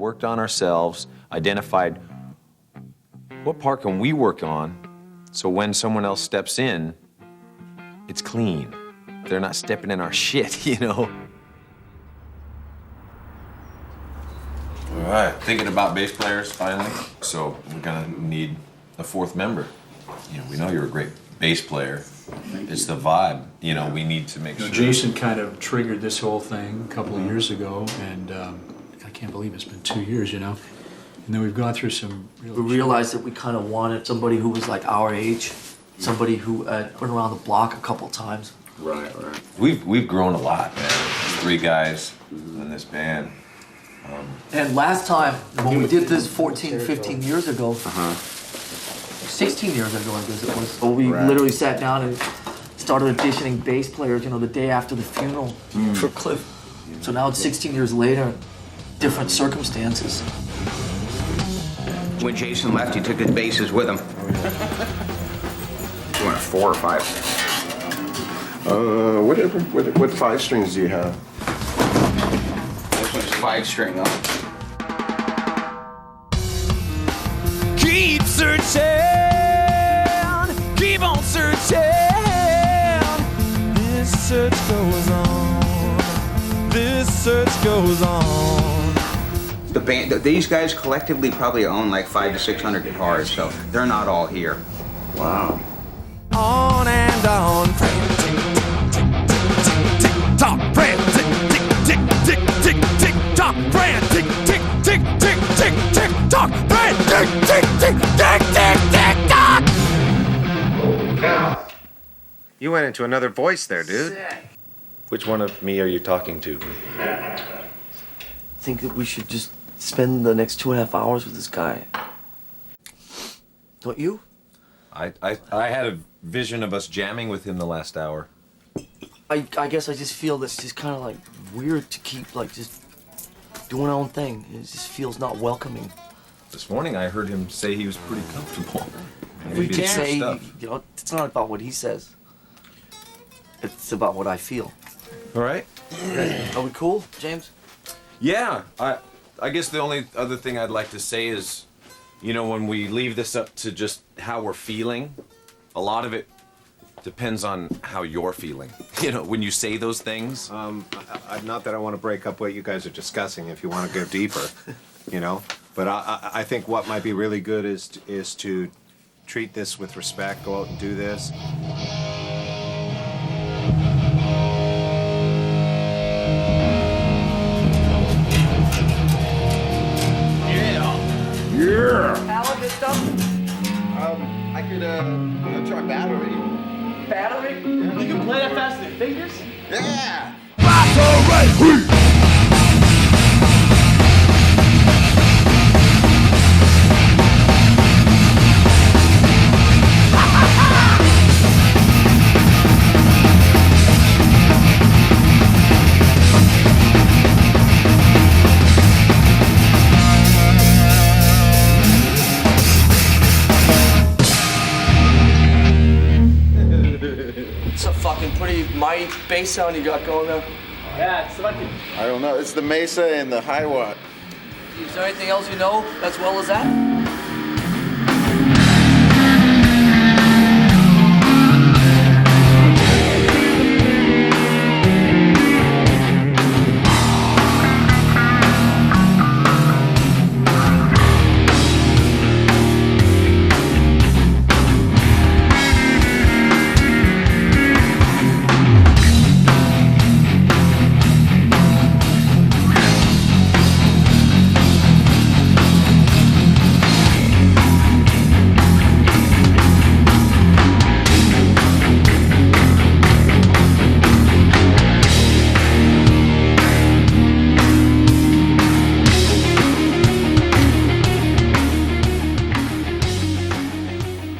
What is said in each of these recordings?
worked on ourselves, identified what part can we work on so when someone else steps in, it's clean. They're not stepping in our shit, you know? All right, thinking about bass players finally. So we're gonna need a fourth member. You know, we know you're a great bass player. It's the vibe, you know, we need to make sure. Jason kind of triggered this whole thing a couple of years ago, and I can't believe it's been 2 years, you know? And then we've gone through some real... We realized that we kind of wanted somebody who was like our age, somebody who went around the block a couple times. Right. We've grown a lot, man. 3 guys in this band. And last time, when we did this 14, 15 years ago, 16 years ago, I guess it was, we literally sat down and started auditioning bass players, you know, the day after the funeral for Cliff. So now it's 16 years later, different circumstances. When Jason left, he took his basses with him. You want a 4 or 5? What 5 strings do you have? This one's 5-string though. Keep searching, keep on searching. This search goes on. This search goes on. The band, these guys collectively probably own like 500 to 600 guitars, so they're not all here. Wow. On and on. Tick tock, Fran. Tick tick tick tick tick tick tock, Fran. Tick tick tick tick tick tick tock, Fran. Tick tick tick tick tick tick tock. You went into another voice there, dude. Which one of me are you talking to? I think that we should just spend the next 2.5 hours with this guy. Don't you? I had a vision of us jamming with him the last hour. I guess I just feel that's just kind of like weird to keep like just doing our own thing. It just feels not welcoming. This morning I heard him say he was pretty comfortable. We can say, you know, it's not about what he says. It's about what I feel. All right. Are we cool, James? Yeah. I guess the only other thing I'd like to say is, you know, when we leave this up to just how we're feeling, a lot of it depends on how you're feeling. You know, when you say those things. Not that I want to break up what you guys are discussing if you want to go deeper, you know? But I think what might be really good is to treat this with respect, go out and do this. Alan, this stuff? I could try battery. Battery? You can play that fast with your fingers? Yeah! It's a fucking pretty mighty bass sound you got going there. Yeah, it's like I don't know. It's the Mesa and the high watt. Is there anything else you know as well as that?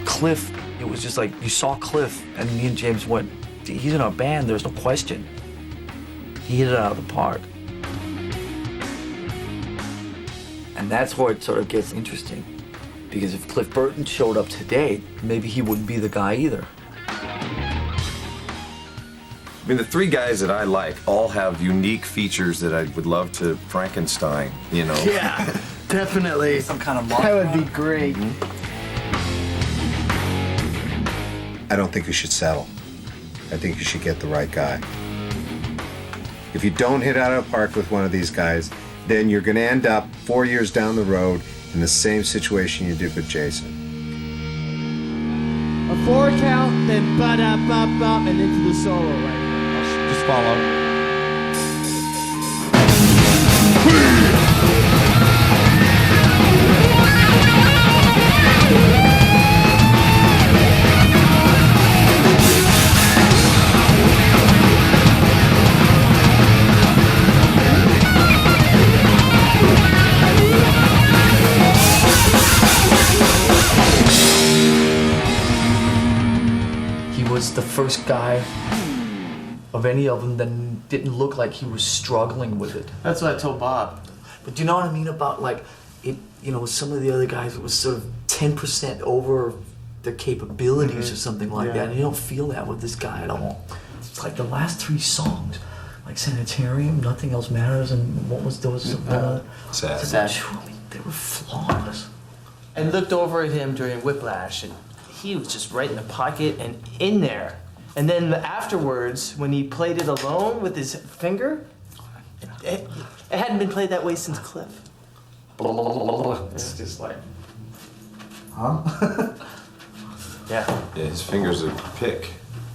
Cliff, it was just like, you saw Cliff, and me and James went, he's in our band, there's no question. He hit it out of the park. And that's where it sort of gets interesting. Because if Cliff Burton showed up today, maybe he wouldn't be the guy either. I mean, the three guys that I like all have unique features that I would love to Frankenstein, you know? Yeah, definitely. Some kind of That would be great. I don't think you should settle. I think you should get the right guy. If you don't hit out of the park with one of these guys, then you're going to end up 4 years down the road in the same situation you did with Jason. A 4 count, then ba-da-ba-bum, and into the solo right here. Just follow. The first guy of any of them that didn't look like he was struggling with it. That's what I told Bob. But do you know what I mean about like it? You know, some of the other guys, it was sort of 10% over their capabilities or something like that. And you don't feel that with this guy at all. It's like the last 3 songs, like Sanitarium, Nothing Else Matters, and what was those? Sad. I mean, they were flawless. And looked over at him during Whiplash, and he was just right in the pocket and in there. And then afterwards, when he played it alone with his finger, it hadn't been played that way since Cliff. It's just like, huh? Yeah. Yeah, his fingers are pick,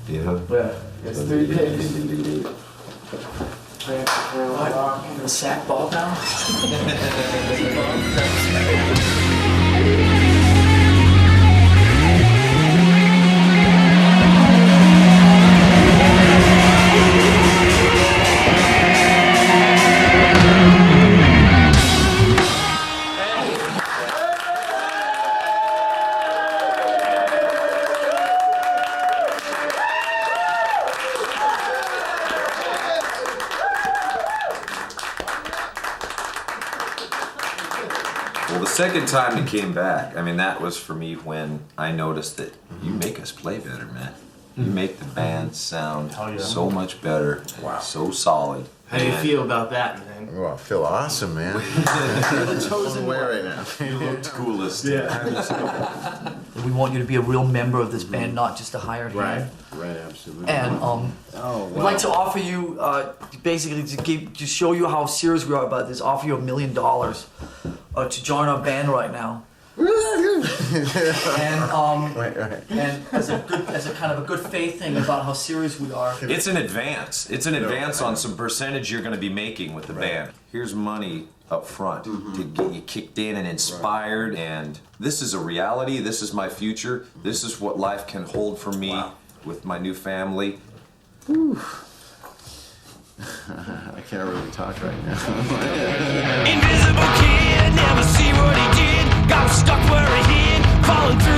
you know? Yeah, it's 3 picks. What? The sack ball now? Well, the second time he came back, I mean, that was for me when I noticed that you make us play better, man. You make the band sound so much better, so solid. How do you feel about that, man? Oh, I feel awesome, man. You're the chosen way one right now. You looked coolest. Yeah. We want you to be a real member of this band, not just a hired hand. Right, absolutely. And we'd like to offer you, basically, to show you how serious we are about this, offer you $1 million to join our band right now. And and as a kind of a good faith thing about how serious we are. It's an advance. It's an advance on some percentage you're going to be making with the band. Here's money up front to get you kicked in and inspired. And this is a reality. This is my future. This is what life can hold for me with my new family. I can't really talk right now. Invisible kid, never see what he did. Got stuck where he hid, falling through